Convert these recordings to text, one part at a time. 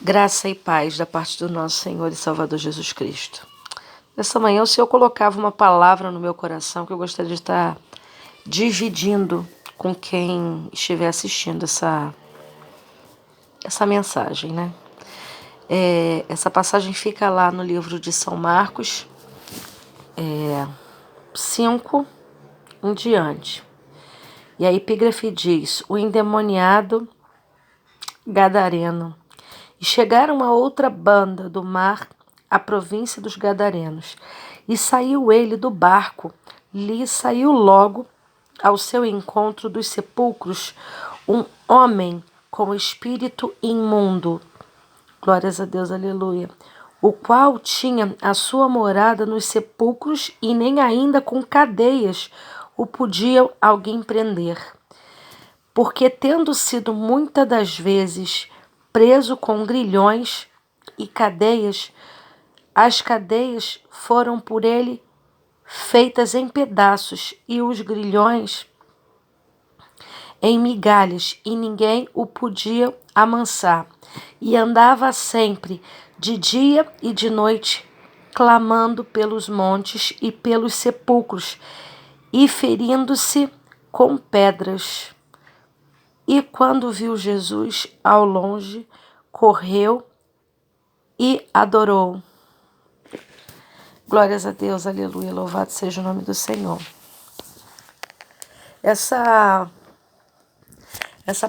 Graça e paz da parte do nosso Senhor e Salvador Jesus Cristo. Nessa manhã o Senhor colocava uma palavra no meu coração que eu gostaria de estar dividindo com quem estiver assistindo essa mensagem, né? Essa passagem fica lá no livro de São Marcos, 5 em diante. E a epígrafe diz: o endemoniado gadareno. E chegaram a outra banda do mar, a província dos Gadarenos. E saiu ele do barco, lhe saiu logo ao seu encontro dos sepulcros um homem com espírito imundo. Glórias a Deus, aleluia. O qual tinha a sua morada nos sepulcros e nem ainda com cadeias o podia alguém prender. Porque tendo sido muitas das vezes preso com grilhões e cadeias, as cadeias foram por ele feitas em pedaços e os grilhões em migalhas, e ninguém o podia amansar. E andava sempre, de dia e de noite, clamando pelos montes e pelos sepulcros, e ferindo-se com pedras. E quando viu Jesus ao longe, correu e adorou. Glórias a Deus, aleluia, louvado seja o nome do Senhor. Essa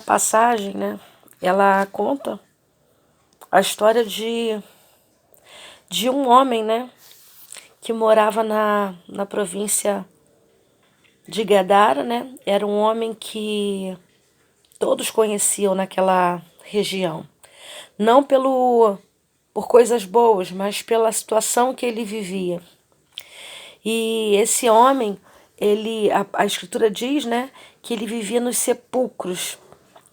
passagem, né, ela conta a história de um homem, né, que morava na província de Gadara, né, era um homem que todos conheciam naquela região. Não por coisas boas, mas pela situação que ele vivia. E esse homem, a Escritura diz, né, que ele vivia nos sepulcros.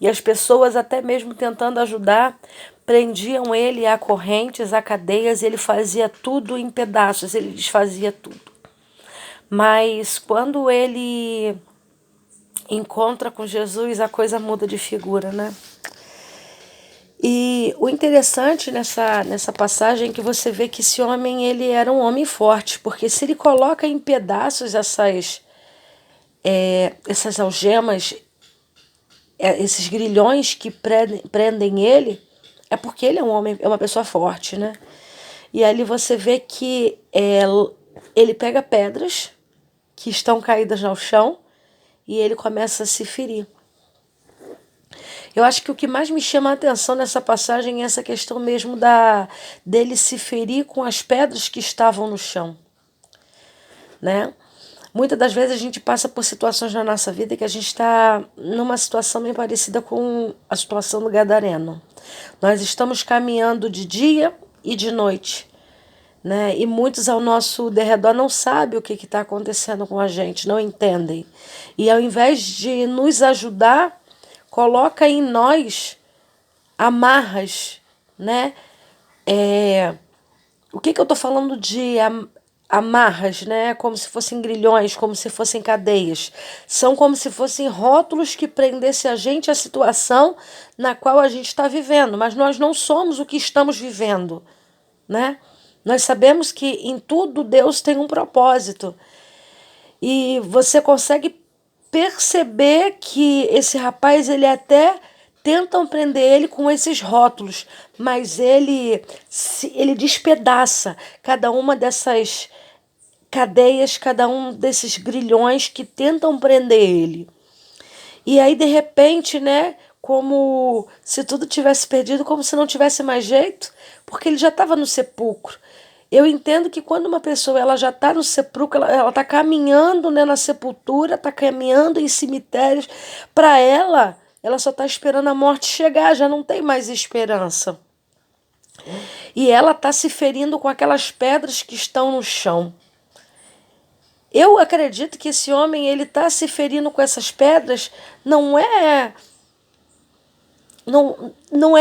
E as pessoas, até mesmo tentando ajudar, prendiam ele a correntes, a cadeias, e ele fazia tudo em pedaços, ele desfazia tudo. Mas quando ele encontra com Jesus, a coisa muda de figura, né? E o interessante nessa passagem é que você vê que esse homem, ele era um homem forte, porque se ele coloca em pedaços essas algemas, esses grilhões que prendem ele, é porque ele é um homem, é uma pessoa forte, né? E ali você vê que ele pega pedras que estão caídas no chão e ele começa a se ferir. Eu acho que o que mais me chama a atenção nessa passagem é essa questão mesmo dele se ferir com as pedras que estavam no chão, né? Muitas das vezes a gente passa por situações na nossa vida que a gente está numa situação bem parecida com a situação do Gadareno. Nós estamos caminhando de dia e de noite, né? E muitos ao nosso derredor não sabem o que está acontecendo com a gente, não entendem. E ao invés de nos ajudar, coloca em nós amarras, né? O que eu estou falando de amarras, né? Como se fossem grilhões, como se fossem cadeias. São como se fossem rótulos que prendessem a gente à situação na qual a gente está vivendo, mas nós não somos o que estamos vivendo, né? Nós sabemos que em tudo Deus tem um propósito. E você consegue perceber que esse rapaz, ele até tentam prender ele com esses rótulos, mas ele despedaça cada uma dessas cadeias, cada um desses grilhões que tentam prender ele. E aí, de repente, né, como se tudo tivesse perdido, como se não tivesse mais jeito, porque ele já estava no sepulcro. Eu entendo que quando uma pessoa ela já está no sepulcro, ela está caminhando, né, na sepultura, está caminhando em cemitérios, para ela só está esperando a morte chegar, já não tem mais esperança. E ela está se ferindo com aquelas pedras que estão no chão. Eu acredito que esse homem ele está se ferindo com essas pedras, não é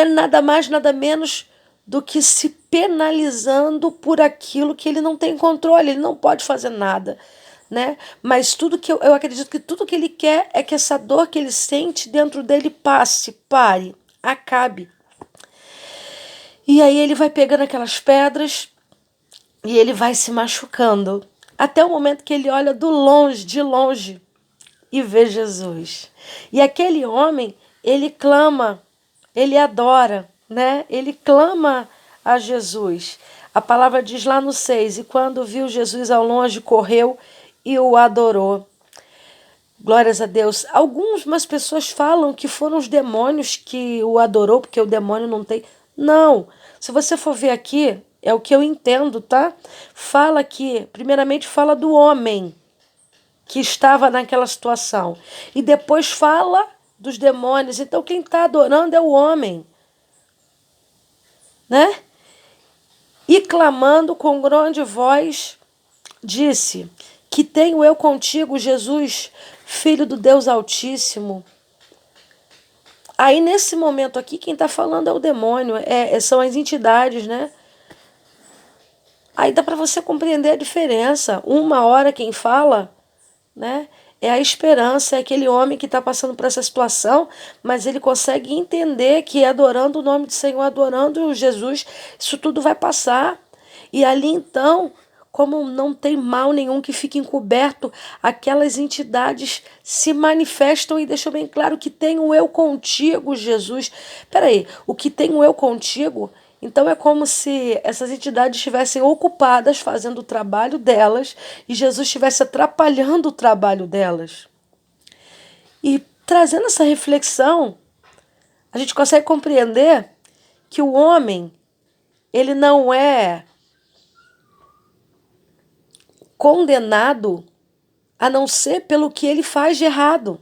nada mais, nada menos do que se penalizando por aquilo que ele não tem controle, ele não pode fazer nada, né? Mas tudo que eu acredito que tudo que ele quer é que essa dor que ele sente dentro dele passe, pare, acabe. E aí ele vai pegando aquelas pedras e ele vai se machucando. Até o momento que ele olha de longe, e vê Jesus. E aquele homem, ele clama, ele adora, né? Ele clama a Jesus. A palavra diz lá no 6, e quando viu Jesus ao longe, correu e o adorou. Glórias a Deus. Algumas pessoas falam que foram os demônios que o adorou, porque o demônio não tem. Não. Se você for ver aqui, é o que eu entendo, tá? Fala que, primeiramente, fala do homem que estava naquela situação. E depois fala dos demônios. Então, quem está adorando é o homem, né? E clamando com grande voz, disse: que tenho eu contigo, Jesus, Filho do Deus Altíssimo. Aí, nesse momento aqui, quem está falando é o demônio, são as entidades, né? Aí dá para você compreender a diferença. Uma hora quem fala, né, é a esperança, é aquele homem que está passando por essa situação, mas ele consegue entender que adorando o nome do Senhor, adorando Jesus, isso tudo vai passar. E ali então, como não tem mal nenhum que fique encoberto, aquelas entidades se manifestam e deixam bem claro que tenho eu contigo, Jesus. Peraí, o que tenho eu contigo? Então é como se essas entidades estivessem ocupadas fazendo o trabalho delas e Jesus estivesse atrapalhando o trabalho delas. E trazendo essa reflexão, a gente consegue compreender que o homem, ele não é condenado a não ser pelo que ele faz de errado.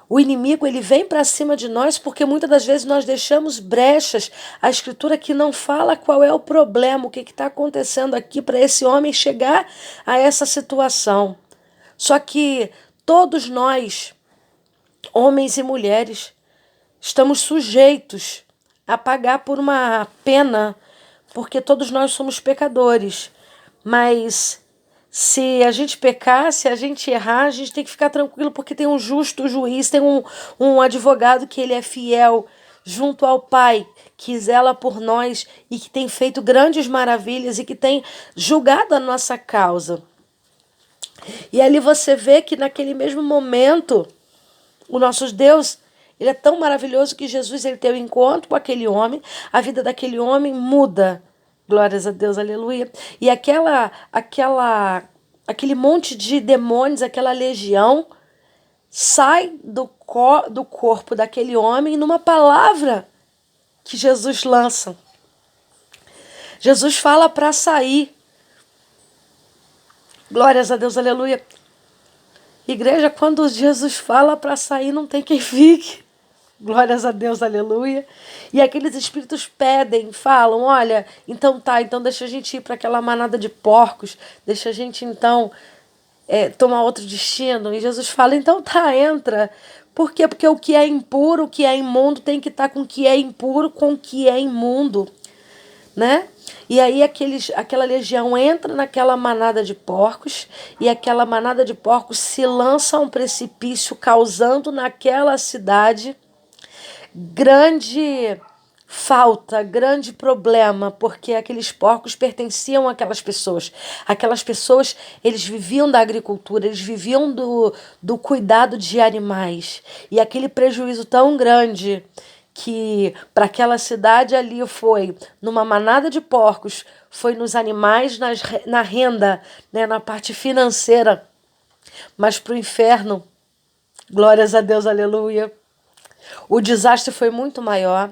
O inimigo, ele vem para cima de nós porque muitas das vezes nós deixamos brechas. A escritura que não fala qual é o problema, o que está acontecendo aqui para esse homem chegar a essa situação. Só que todos nós, homens e mulheres, estamos sujeitos a pagar por uma pena, porque todos nós somos pecadores. Mas se a gente pecar, se a gente errar, a gente tem que ficar tranquilo, porque tem um justo juiz, tem um advogado que ele é fiel junto ao Pai, que zela por nós e que tem feito grandes maravilhas e que tem julgado a nossa causa. E ali você vê que naquele mesmo momento, o nosso Deus, ele é tão maravilhoso que Jesus ele tem um encontro com aquele homem, a vida daquele homem muda. Glórias a Deus, aleluia. E aquele monte de demônios, aquela legião, sai do corpo daquele homem numa palavra que Jesus lança. Jesus fala para sair. Glórias a Deus, aleluia. Igreja, quando Jesus fala para sair, não tem quem fique. Glórias a Deus, aleluia. E aqueles espíritos pedem, falam, olha, então deixa a gente ir para aquela manada de porcos, deixa a gente então tomar outro destino. E Jesus fala, então entra. Por quê? Porque o que é impuro, o que é imundo, tem que estar com o que é impuro, com o que é imundo, né? E aí aquela legião entra naquela manada de porcos e aquela manada de porcos se lança a um precipício, causando naquela cidade grande falta, grande problema, porque aqueles porcos pertenciam àquelas pessoas. Aquelas pessoas, eles viviam da agricultura, eles viviam do cuidado de animais. E aquele prejuízo tão grande que para aquela cidade ali foi numa manada de porcos, foi nos animais, na renda, né, na parte financeira, mas para o inferno, glórias a Deus, aleluia, o desastre foi muito maior.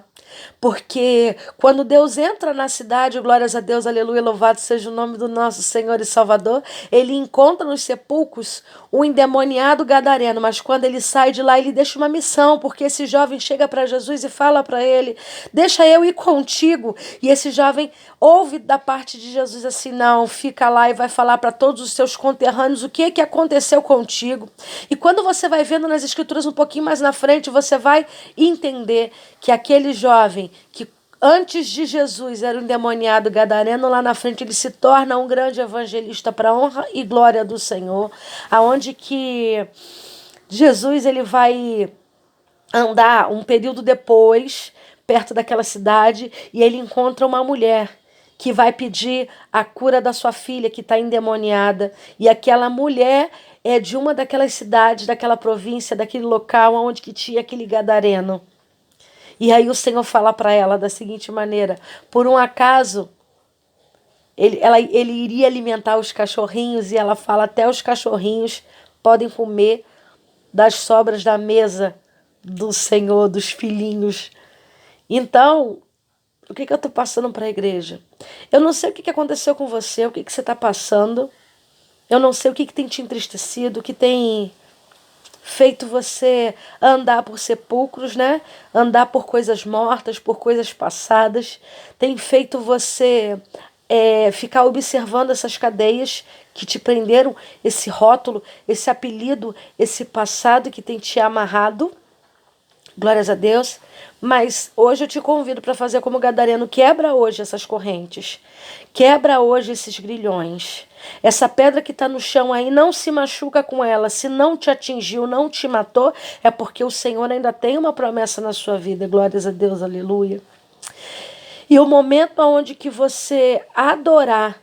Porque quando Deus entra na cidade, glórias a Deus, aleluia, louvado seja o nome do nosso Senhor e Salvador, ele encontra nos sepulcros um endemoniado gadareno, mas quando ele sai de lá, ele deixa uma missão, porque esse jovem chega para Jesus e fala para ele, deixa eu ir contigo, e esse jovem ouve da parte de Jesus assim, não, fica lá e vai falar para todos os seus conterrâneos o que aconteceu contigo. E quando você vai vendo nas escrituras um pouquinho mais na frente, você vai entender que aquele jovem que antes de Jesus era um endemoniado gadareno, lá na frente ele se torna um grande evangelista para a honra e glória do Senhor, aonde que Jesus ele vai andar um período depois perto daquela cidade, e ele encontra uma mulher que vai pedir a cura da sua filha que está endemoniada. E aquela mulher é de uma daquelas cidades, daquela província, daquele local onde que tinha aquele gadareno. E aí o Senhor fala para ela da seguinte maneira: por um acaso ele iria alimentar os cachorrinhos, e ela fala: até os cachorrinhos podem comer das sobras da mesa do Senhor, dos filhinhos. Então, o que eu estou passando para a igreja? Eu não sei o que aconteceu com você, o que você está passando. Eu não sei o que tem te entristecido, o que tem feito você andar por sepulcros, né? Andar por coisas mortas, por coisas passadas. Tem feito você ficar observando essas cadeias que te prenderam, esse rótulo, esse apelido, esse passado que tem te amarrado. Glórias a Deus. Mas hoje eu te convido para fazer como gadareno. Quebra hoje essas correntes. Quebra hoje esses grilhões. Essa pedra que está no chão aí, não se machuca com ela. Se não te atingiu, não te matou, é porque o Senhor ainda tem uma promessa na sua vida. Glórias a Deus, aleluia. E o momento onde que você adorar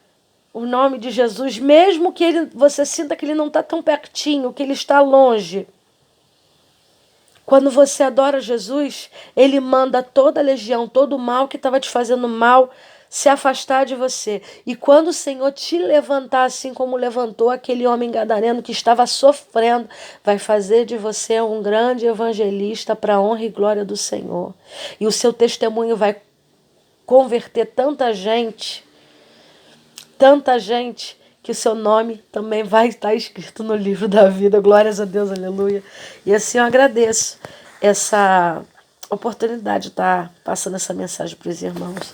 o nome de Jesus, mesmo que você sinta que ele não está tão pertinho, que ele está longe. Quando você adora Jesus, ele manda toda a legião, todo o mal que estava te fazendo mal, se afastar de você. E quando o Senhor te levantar, assim como levantou aquele homem gadareno que estava sofrendo, vai fazer de você um grande evangelista para a honra e glória do Senhor. E o seu testemunho vai converter tanta gente, que o seu nome também vai estar escrito no livro da vida. Glórias a Deus, aleluia. E assim eu agradeço essa oportunidade de estar passando essa mensagem para os irmãos.